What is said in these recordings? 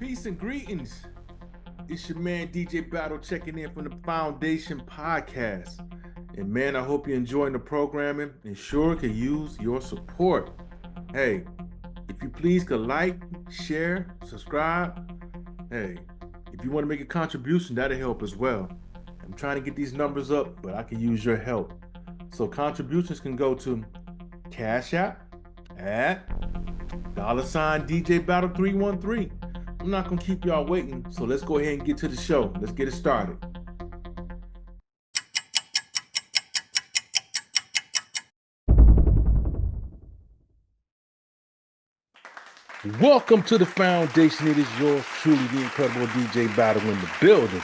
Peace and greetings. It's your man DJ Battle checking in from the Foundation Podcast. And man, I hope you're enjoying the programming and sure could use your support. Hey, if you please could like, share, subscribe. Hey, if you want to make a contribution, that'll help as well. I'm trying to get these numbers up, but I can use your help. So contributions can go to Cash App at $DJ Battle 313. I'm not gonna keep y'all waiting, so let's go ahead and get to the show. Let's get it started. Welcome to the Foundation. It is yours truly, the incredible DJ Battle in the building.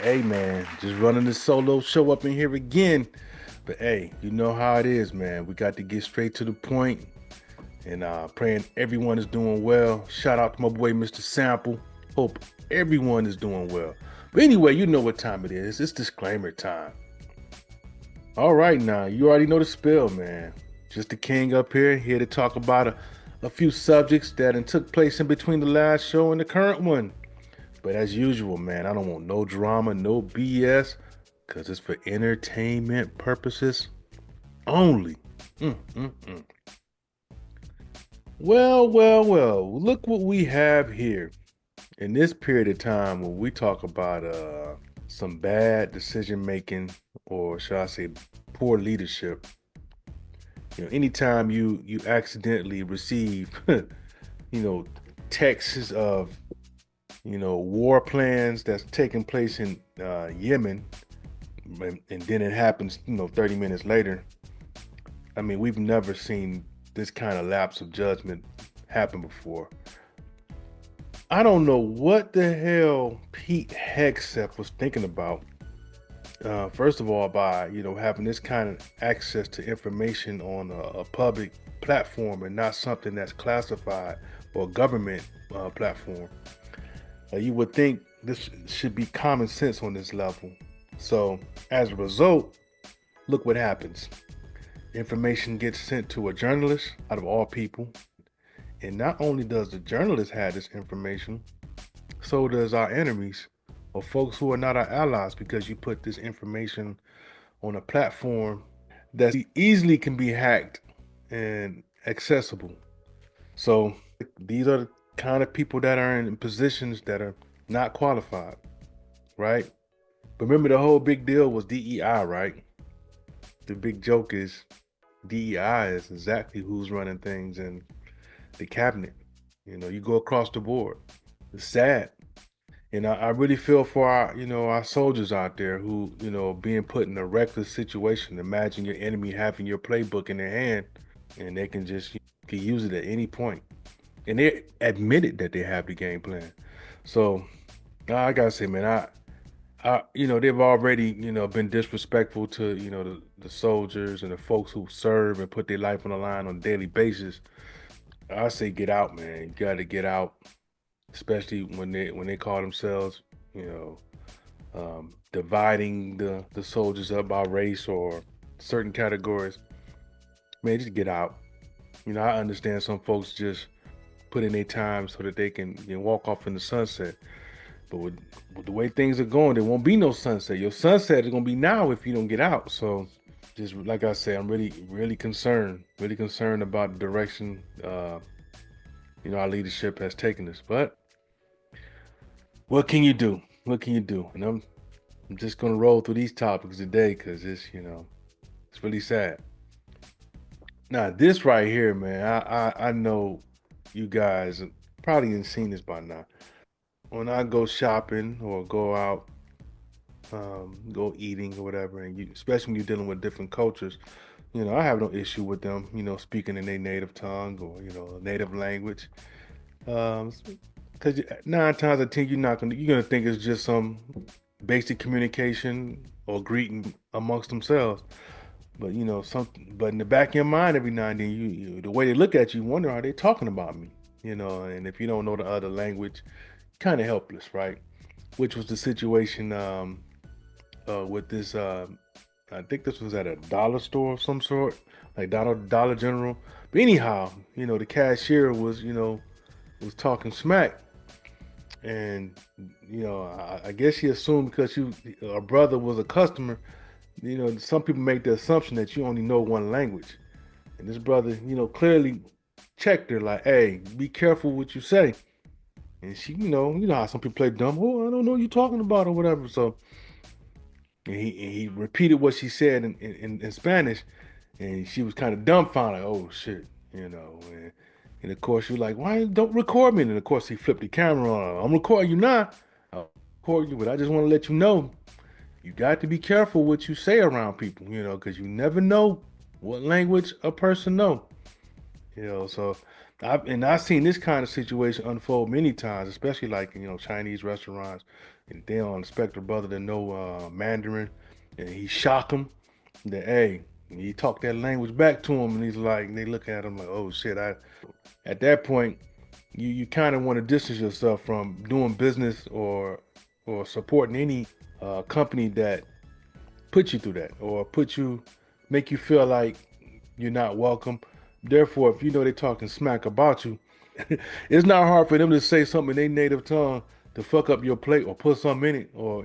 Hey man, just running this solo show up in here again. But hey, you know how it is, man. We got to get straight to the point. And praying everyone is doing well. Shout out to my boy, Mr. Sample. Hope everyone is doing well. But anyway, you know what time it is. It's disclaimer time. All right, now, you already know the spill, man. Just the king up here to talk about a few subjects that took place in between the last show and the current one. But as usual, man, I don't want no drama, no BS, because it's for entertainment purposes only. Well, look what we have here in this period of time when we talk about some bad decision making, or shall I say poor leadership. You know, anytime you accidentally receive, texts of, war plans that's taking place in Yemen, and then it happens, 30 minutes later. I mean, we've never seen this kind of lapse of judgment happened before. I don't know what the hell Pete Hegseth was thinking about. First of all, by having this kind of access to information on a public platform and not something that's classified or government platform. You would think this should be common sense on this level. So as a result, look what happens. Information gets sent to a journalist, out of all people. And not only does the journalist have this information, so does our enemies, or folks who are not our allies, because you put this information on a platform that easily can be hacked and accessible. So these are the kind of people that are in positions that are not qualified, right? But remember, the whole big deal was DEI, right? The big joke is DEI is exactly who's running things in the cabinet. You go across the board. It's sad. And I really feel for our soldiers out there who, being put in a reckless situation. Imagine your enemy having your playbook in their hand and they can just can use it at any point. And they admitted that they have the game plan. So I gotta say, man, they've already, been disrespectful to, the soldiers and the folks who serve and put their life on the line on a daily basis. I say get out, man. You got to get out, especially when they call themselves, dividing the soldiers up by race or certain categories. Man, just get out. I understand some folks just put in their time so that they can walk off in the sunset. But with the way things are going, there won't be no sunset. Your sunset is going to be now if you don't get out. So just like I say, I'm really concerned about the direction, our leadership has taken us. But what can you do? And I'm just going to roll through these topics today because it's really sad. Now, this right here, man, I know you guys probably ain't seen this by now. When I go shopping or go out, go eating or whatever, and especially when you're dealing with different cultures, I have no issue with them, speaking in their native tongue or, native language. Because 9 times out of 10, you're gonna think it's just some basic communication or greeting amongst themselves. But but in the back of your mind, every now and then, you the way they look at you, wonder, are they talking about me? And if you don't know the other language, kind of helpless, right? Which was the situation with this. I think this was at a dollar store of some sort, like Dollar General. But anyhow, the cashier was talking smack, And I guess she assumed because her brother was a customer. Some people make the assumption that you only know one language. And this brother, clearly checked her like, hey, be careful what you say. And she, you know how some people play dumb. Oh, I don't know what you're talking about or whatever. So he repeated what she said in Spanish, and she was kind of dumbfounded. Like, oh shit, and of course she was like, why don't record me? And of course he flipped the camera on her. I'm recording you now. I'll record you, but I just want to let you know you got to be careful what you say around people, because you never know what language a person know. So I've seen this kind of situation unfold many times, especially like Chinese restaurants, and they don't expect a brother to know Mandarin, and he shock them that hey, he talk that language back to him, and he's like, they look at him like, oh shit, at that point, you kind of want to distance yourself from doing business or supporting any company that put you through that or make you feel like you're not welcome. Therefore, if you know they're talking smack about you, it's not hard for them to say something in their native tongue to fuck up your plate or put something in it, or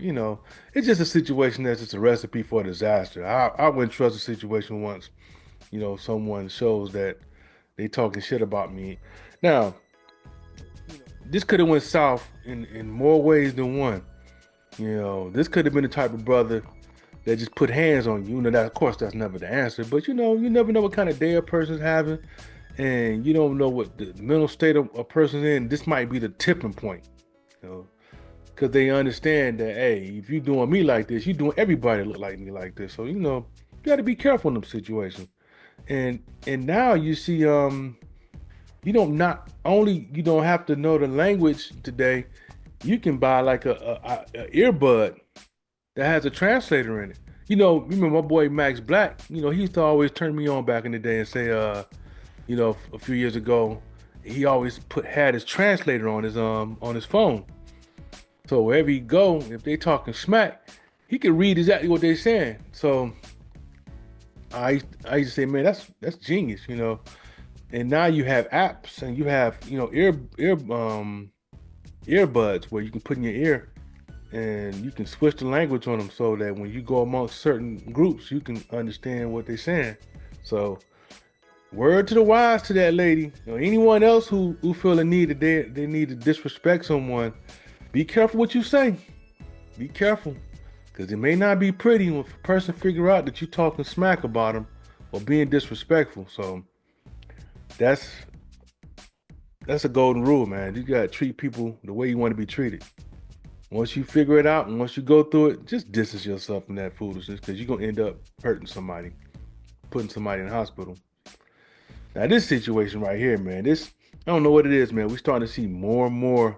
it's just a situation that's just a recipe for disaster. I wouldn't trust a situation once, someone shows that they talking shit about me. Now, this could have went south in more ways than one. This could have been the type of brother that just put hands on you. That of course that's never the answer, but you never know what kind of day a person's having, and you don't know what the mental state of a person's in. This might be the tipping point, because they understand that hey, if you doing me like this, you doing everybody look like me like this. So you got to be careful in them situations. And now you see, you don't have to know the language today. You can buy like a earbud that has a translator in it. Remember my boy Max Black, he used to always turn me on back in the day and say, a few years ago, he always had his translator on his phone. So wherever he go, if they talking smack, he can read exactly what they're saying. So I used to say, man, that's genius, And now you have apps and you have, earbuds where you can put in your ear and you can switch the language on them so that when you go amongst certain groups, you can understand what they're saying. So word to the wise to that lady. Anyone else who feel the need that they need to disrespect someone, be careful what you say. Be careful. Because it may not be pretty when a person figure out that you're talking smack about them or being disrespectful. So that's a golden rule, man. You gotta treat people the way you want to be treated. Once you figure it out and once you go through it, just distance yourself from that foolishness because you're gonna end up hurting somebody, putting somebody in the hospital. Now this situation right here, man, I don't know what it is, man. We're starting to see more and more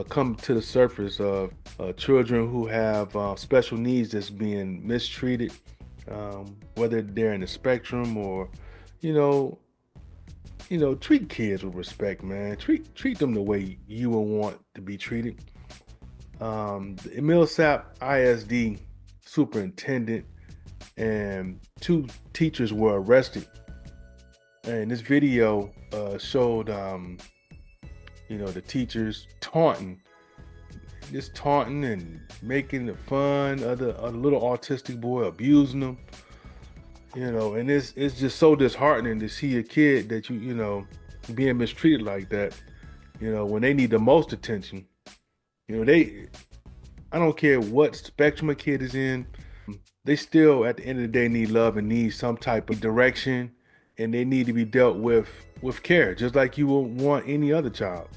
come to the surface of children who have special needs that's being mistreated, whether they're in the spectrum or, treat kids with respect, man. Treat them the way you would want to be treated. The Millsap ISD Superintendent and 2 teachers were arrested. And this video showed, the teachers taunting and making the fun of the little autistic boy, abusing them. And it's just so disheartening to see a kid that being mistreated like that. When they need the most attention. I don't care what spectrum a kid is in, they still at the end of the day need love and need some type of direction, and they need to be dealt with care, just like you would want any other child.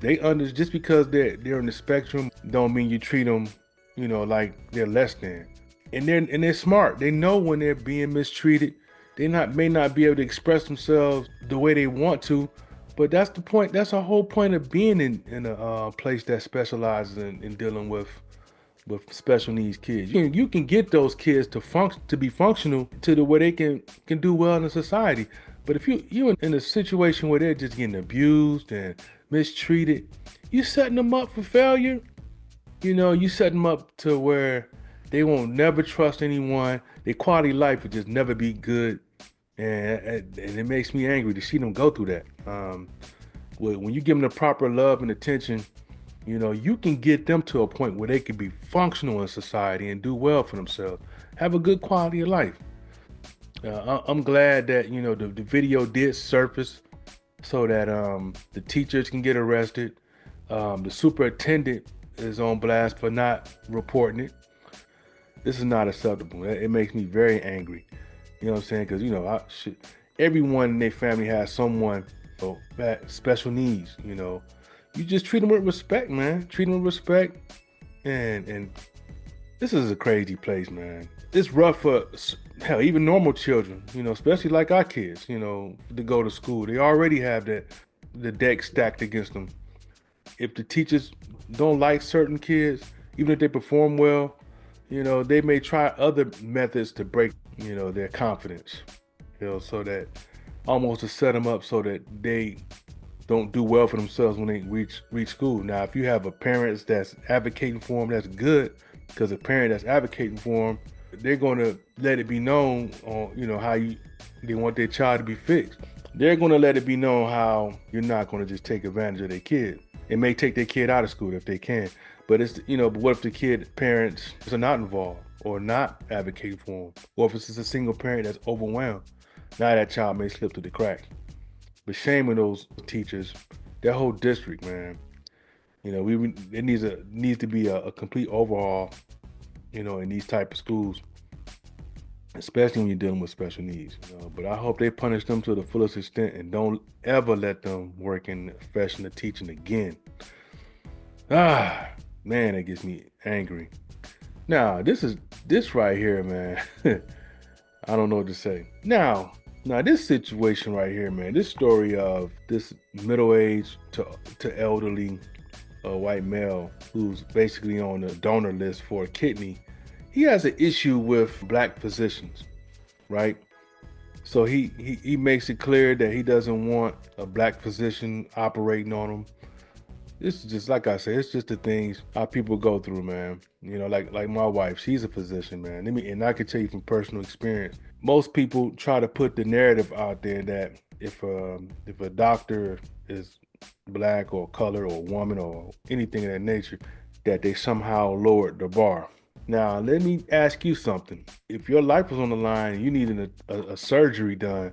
Just because they're in the spectrum don't mean you treat them, like they're less than. And they're smart. They know when they're being mistreated. They may not be able to express themselves the way they want to, but that's the point. That's the whole point of being in a place that specializes in dealing with special needs kids. You can get those kids to be functional to the way they can do well in the society. But if you're in a situation where they're just getting abused and mistreated, you're setting them up for failure. You set them up to where they won't never trust anyone. Their quality of life will just never be good. And it makes me angry to see them go through that. When you give them the proper love and attention, You can get them to a point where they can be functional in society and do well for themselves, have a good quality of life. I'm glad that the video did surface so that the teachers can get arrested. The superintendent is on blast for not reporting it. This is not acceptable. It makes me very angry. You know what I'm saying? Because everyone in their family has someone that special needs. You just treat them with respect, man. Treat them with respect, and this is a crazy place, man. It's rough for hell, even normal children. Especially like our kids. To go to school, they already have the deck stacked against them. If the teachers don't like certain kids, even if they perform well, they may try other methods to break, their confidence, so that almost to set them up so that they don't do well for themselves when they reach school. Now, if you have a parent that's advocating for them, that's good, because a parent that's advocating for them, they're going to let it be known on, how they want their child to be fixed. They're going to let it be known how you're not going to just take advantage of their kid. It may take their kid out of school if they can, but but what if the parents are not involved or not advocating for them? Or if it's just a single parent that's overwhelmed, now that child may slip through the cracks. But shame on those teachers, that whole district, man. It needs to be a complete overhaul, in these type of schools, especially when you're dealing with special needs. But I hope they punish them to the fullest extent and don't ever let them work in the profession of teaching again. Man, that gets me angry. Now, this right here, man. I don't know what to say. Now, this situation right here, man, this story of this middle-aged to elderly white male who's basically on the donor list for a kidney, he has an issue with black physicians, right? So he makes it clear that he doesn't want a black physician operating on him. This is just, like I said, it's just the things our people go through, man. Like my wife, she's a physician, man. And I can tell you from personal experience, most people try to put the narrative out there that if a doctor is black or color or woman or anything of that nature, that they somehow lowered the bar. Now, let me ask you something. If your life was on the line and you needed a surgery done,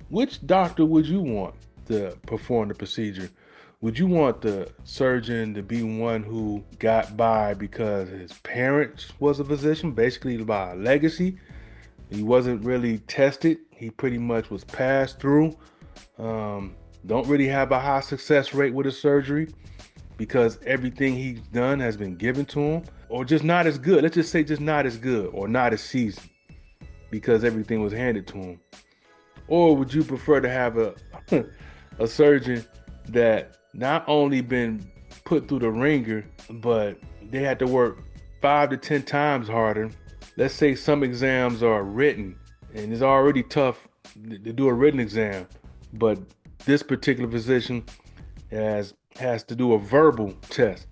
which doctor would you want to perform the procedure? Would you want the surgeon to be one who got by because his parents was a physician, basically by legacy? He wasn't really tested. He pretty much was passed through. Don't really have a high success rate with his surgery because everything he's done has been given to him, or just not as good. Let's just say just not as good or not as seasoned because everything was handed to him. Or would you prefer to have a surgeon that not only been put through the ringer, but they had to work 5 to 10 times harder? Let's say some exams are written and it's already tough to do a written exam, but this particular physician has to do a verbal test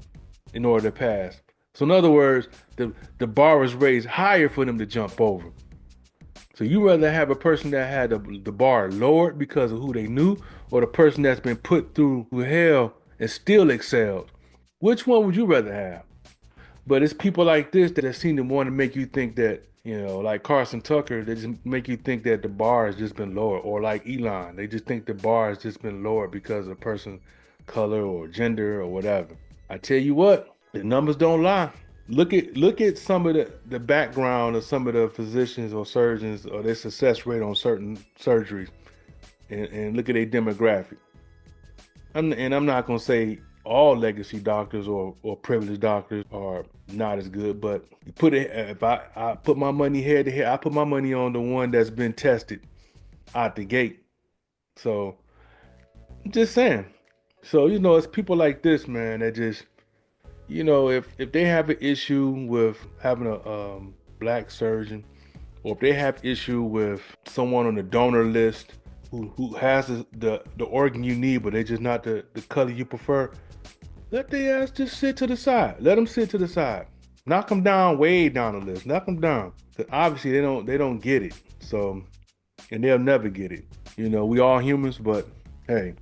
in order to pass. So in other words, the bar is raised higher for them to jump over. So you rather have a person that had the bar lowered because of who they knew, or the person that's been put through hell and still excelled? Which one would you rather have? But it's people like this that seem to want to make you think that, like Carson Tucker, they just make you think that the bar has just been lowered. Or like Elon, they just think the bar has just been lowered because of the person's color or gender or whatever. I tell you what, the numbers don't lie. Look at some of the background of some of the physicians or surgeons or their success rate on certain surgeries, and look at their demographic. I'm not gonna say all legacy doctors or privileged doctors are not as good, but if I put my money head to head, I put my money on the one that's been tested out the gate. So I'm just saying. So it's people like this, man, that just if they have an issue with having a black surgeon, or if they have issue with someone on the donor list who has the organ you need, but they just not the color you prefer, let their ass just sit to the side. Let them sit to the side. Knock them down, way down the list. Knock them down. Because obviously they don't get it. So, and they'll never get it. We all humans, but hey,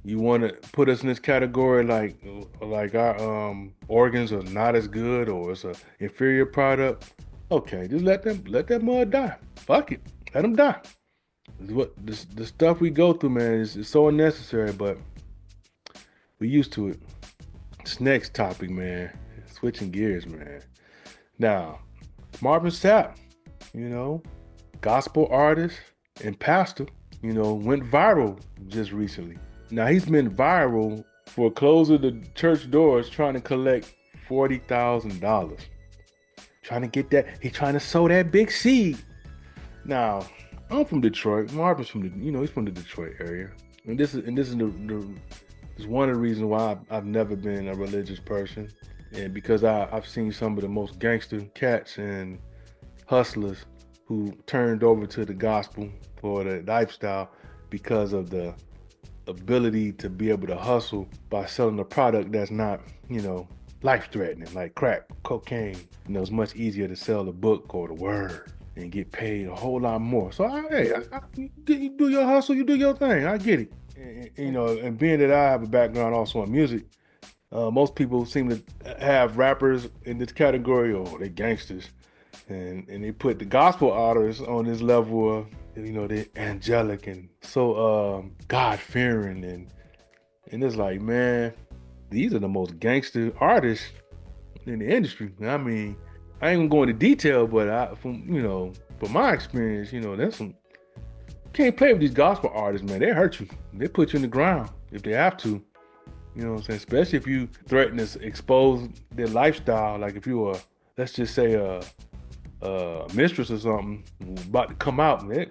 You want to put us in this category like our organs are not as good or it's a inferior product? Okay, just let that mud die. Fuck it, let them die. What the stuff we go through, man, is so unnecessary, but we used to it. This next topic, man, switching gears, man. Now, Marvin Sapp, you know, gospel artist and pastor, went viral just recently. Now he's been viral for closing the church doors trying to collect $40,000. Trying to get that, he's trying to sow that big seed. Now, I'm from Detroit. Marvin's from he's from the Detroit area. And this is is one of the reasons why I've never been a religious person. And because I've seen some of the most gangster cats and hustlers who turned over to the gospel for the lifestyle because of the ability to be able to hustle by selling a product that's not, life-threatening, like crack, cocaine. It's much easier to sell the book or the word and get paid a whole lot more. So, you do your hustle, you do your thing. I get it. And being that I have a background also in music, most people seem to have rappers in this category, they gangsters. And they put the gospel artists on this level of, they're angelic and so God-fearing. And it's like, man, these are the most gangster artists in the industry. I mean, I ain't gonna go into detail, but from my experience, there's some, can't play with these gospel artists, man. They hurt you. They put you in the ground if they have to. You know what I'm saying? Especially if you threaten to expose their lifestyle. Like if you let's just say mistress or something about to come out, man,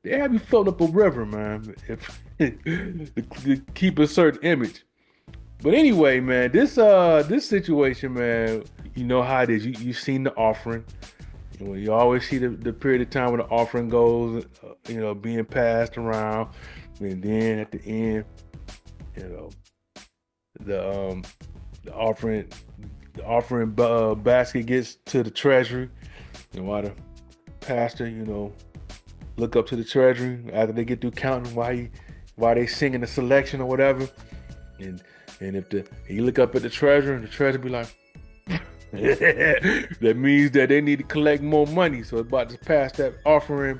they have you floating up a river, man, if to keep a certain image. But anyway, man, this situation, man, you know how it is. You've seen the offering. You always see the period of time when the offering goes, being passed around, and then at the end, the offering basket gets to the treasury, and while the pastor, look up to the treasury after they get through counting while they singing the selection or whatever, and if you look up at the treasurer and the treasurer be like, that means that they need to collect more money, so it's about to pass that offering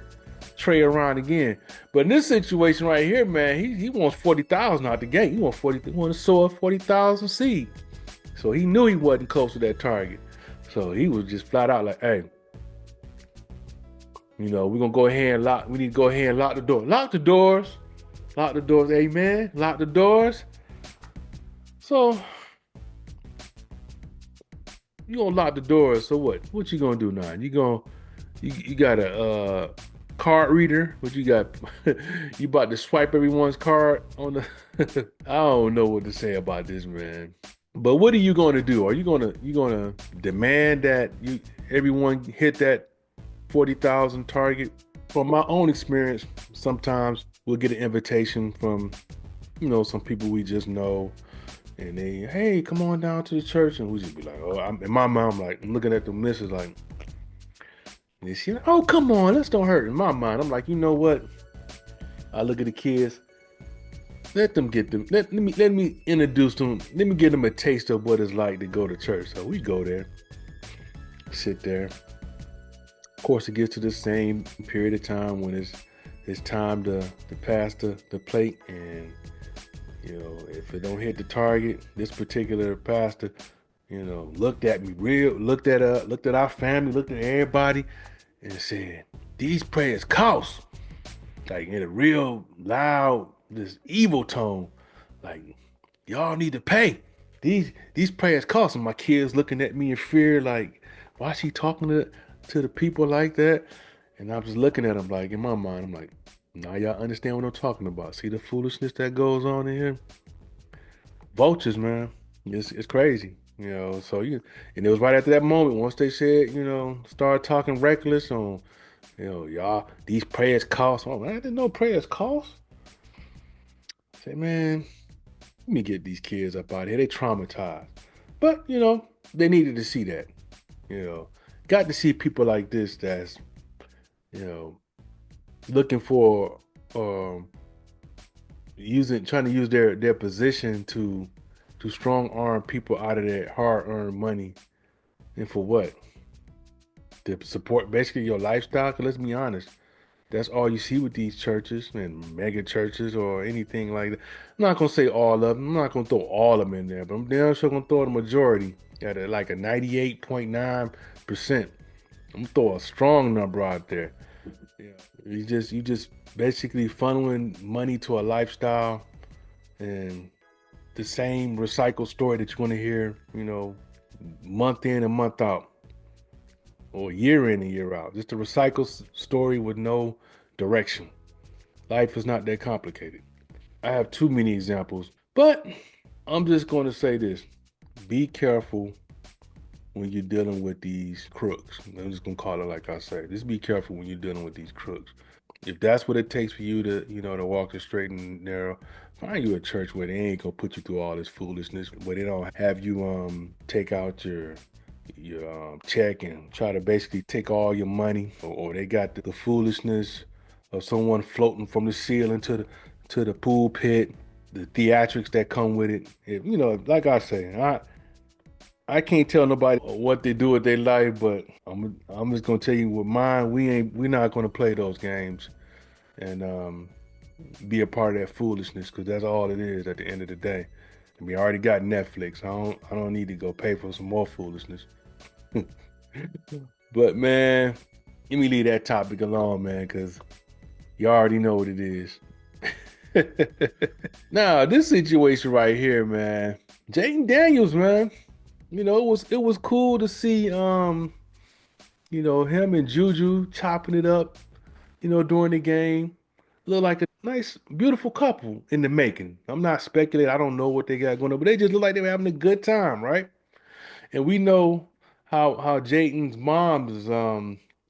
tray around again. But in this situation right here, man, he wants 40,000 out the gate. He wants to sow a 40,000 seed. So he knew he wasn't close to that target. So he was just flat out like, hey, we're gonna go ahead and we need to go ahead and lock the door. Lock the doors, amen. Lock the doors. So you gonna lock the doors. So what you gonna do now? You got a card reader? What you got? You about to swipe everyone's card on the I don't know what to say about this, man. But what are you gonna do? Are you gonna demand that everyone hit that 40,000 target? From my own experience, sometimes we'll get an invitation from some people we just know, and they, hey, come on down to the church, and we just be like, in my mind, I'm looking at the missus like, and she like, oh, come on, let's don't hurt. In my mind, I'm like, you know what? I look at the kids, let them get them. Let me introduce them. Let me give them a taste of what it's like to go to church. So we go there, sit there. Of course, it gets to the same period of time when it's time to pass the plate, and if it don't hit the target, this particular pastor, looked at me looked at our family, looked at everybody, and said, these prayers cost. Like in a real loud, this evil tone, like, y'all need to pay. These prayers cost. And my kids looking at me in fear, like, why is she talking to the people like that? And I was looking at them like, in my mind, I'm like, now y'all understand what I'm talking about. See the foolishness that goes on in here? Vultures, man. It's crazy. So and it was right after that moment, once they said, start talking reckless on, y'all, these prayers cost. Oh, man, I didn't know prayers cost. I said, man, let me get these kids up out of here. They traumatized. But, they needed to see that. Got to see people like this that's, looking for, trying to use their position to strong arm people out of their hard earned money, and for what? To support basically your lifestyle. 'Cause let's be honest, that's all you see with these churches and mega churches or anything like that. I'm not gonna say all of them. I'm not gonna throw all of them in there, but I'm damn sure gonna throw the majority at like a 98.9%. I'm gonna throw a strong number out there. Yeah, you just basically funneling money to a lifestyle and the same recycled story that you're gonna hear, month in and month out, or year in and year out. Just a recycled story with no direction. Life is not that complicated. I have too many examples, but I'm just going to say this. Be careful when you're dealing with these crooks. I'm just going to call it like I say. Just be careful when you're dealing with these crooks. If that's what it takes for you to, to walk the straight and narrow, find you a church where they ain't gonna put you through all this foolishness, where they don't have you take out your check and try to basically take all your money, or they got the foolishness of someone floating from the ceiling to the pool pit, the theatrics that come with it. If, like I say, I can't tell nobody what they do with their life, but I'm just gonna tell you with mine, we're not gonna play those games and be a part of that foolishness, because that's all it is at the end of the day. And we already got Netflix. I don't need to go pay for some more foolishness. But man, let me leave that topic alone, man, because you already know what it is. Now, this situation right here, man. Jayden Daniels, man. It was cool to see him and Juju chopping it up, during the game. Look like a nice, beautiful couple in the making. I'm not speculating. I don't know what they got going on, but they just look like they were having a good time, right? And we know how Jayden's mom is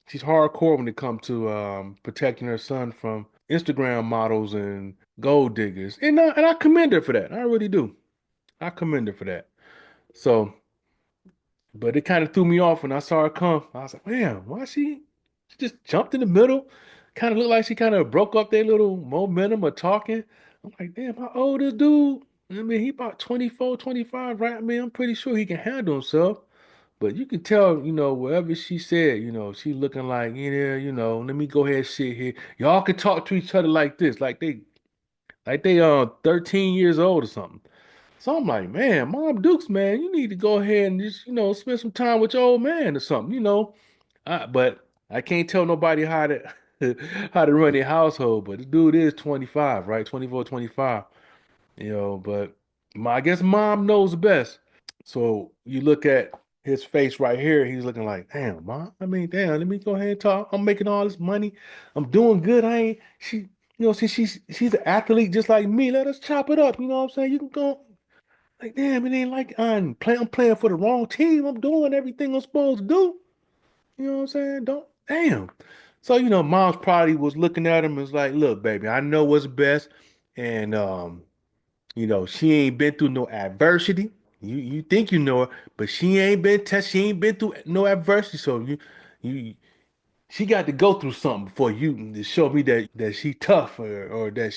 she's hardcore when it comes to protecting her son from Instagram models and gold diggers. And I commend her for that. I really do. I commend her for that. So, but it kind of threw me off when I saw her come. I was like, man, why she just jumped in the middle? Kind of looked like she kind of broke up their little momentum of talking. I'm like, damn, how old is dude? I mean, he about 24, 25, right? I mean, I'm pretty sure he can handle himself. But you can tell, whatever she said, she looking like, yeah, let me go ahead and sit here. Y'all can talk to each other like this, like they 13 years old or something. So I'm like, man, Mom Dukes, man, you need to go ahead and just, spend some time with your old man or something. But I can't tell nobody how to how to run their household. But the dude is 25, right? 24, 25. But I guess mom knows best. So you look at his face right here, he's looking like, damn, mom. I mean, damn, let me go ahead and talk. I'm making all this money. I'm doing good. I ain't she, since she's an athlete just like me, let us chop it up. You know what I'm saying? You can go like, damn, it ain't like I'm playing for the wrong team. I'm doing everything I'm supposed to do. You know what I'm saying? Don't damn. So, mom's probably was looking at him and was like, look, baby, I know what's best. And she ain't been through no adversity. You think you know her, but she ain't been through no adversity. So you she got to go through something before you to show me that she tough, or that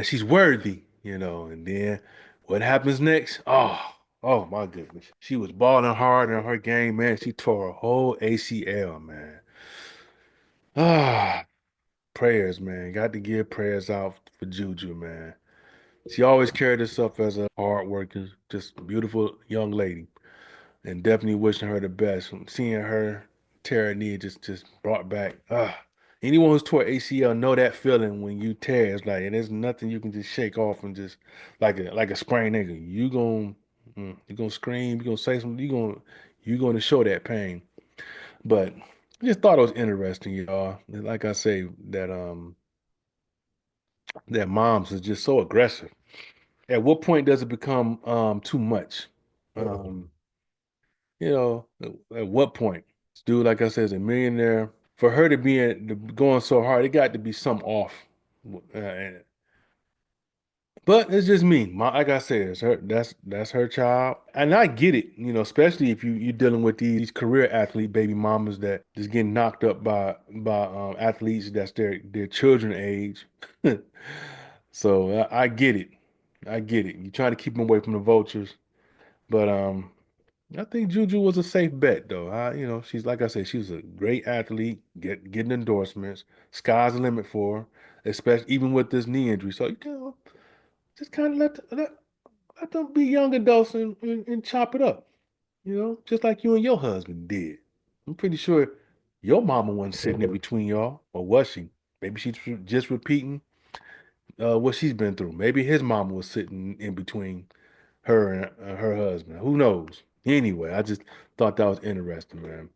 she's worthy, and then what happens next? Oh my goodness. She was balling hard in her game, man. She tore her whole ACL, man. Ah, prayers, man. Got to give prayers out for Juju, man. She always carried herself as a hard worker, just beautiful young lady, and definitely wishing her the best. Seeing her tear her knee just brought back. Anyone who's tore ACL know that feeling when you tear. It's like, and there's nothing you can just shake off and just like a sprained ankle. You gonna scream. You gonna say something. You gonna show that pain. But I just thought it was interesting, y'all. And like I say, that moms is just so aggressive. At what point does it become too much? Um, at what point? This dude, like I said, is a millionaire. For her to be going so hard, it got to be some off. But it's just me. Like I said, it's her. That's her child, and I get it. Especially if you're dealing with these career athlete baby mamas that just getting knocked up by athletes that's their children age. So I get it. I get it. You try to keep him away from the vultures, but I think Juju was a safe bet though. She's like I said, she was a great athlete, getting endorsements. Sky's the limit for her, especially even with this knee injury. So just kind of let them be young adults and chop it up. Just like you and your husband did. I'm pretty sure your mama wasn't sitting in between y'all, or was she? Maybe she's just repeating what she's been through. Maybe his mama was sitting in between her and her husband. Who knows? Anyway, I just thought that was interesting, man.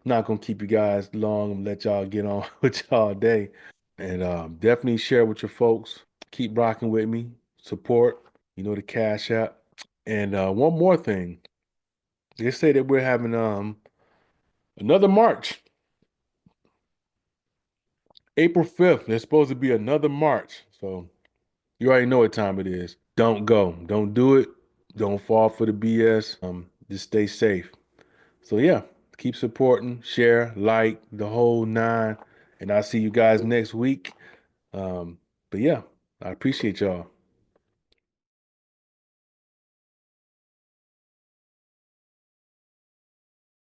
Not gonna keep you guys long and let y'all get on with y'all day. And definitely share with your folks. Keep rocking with me. Support. The Cash App. And one more thing. They say that we're having another march. April 5th. There's supposed to be another march. So you already know what time it is. Don't go. Don't do it. Don't fall for the BS. Just stay safe. So yeah, keep supporting, share, like the whole nine, and I'll see you guys next week. But yeah, I appreciate y'all.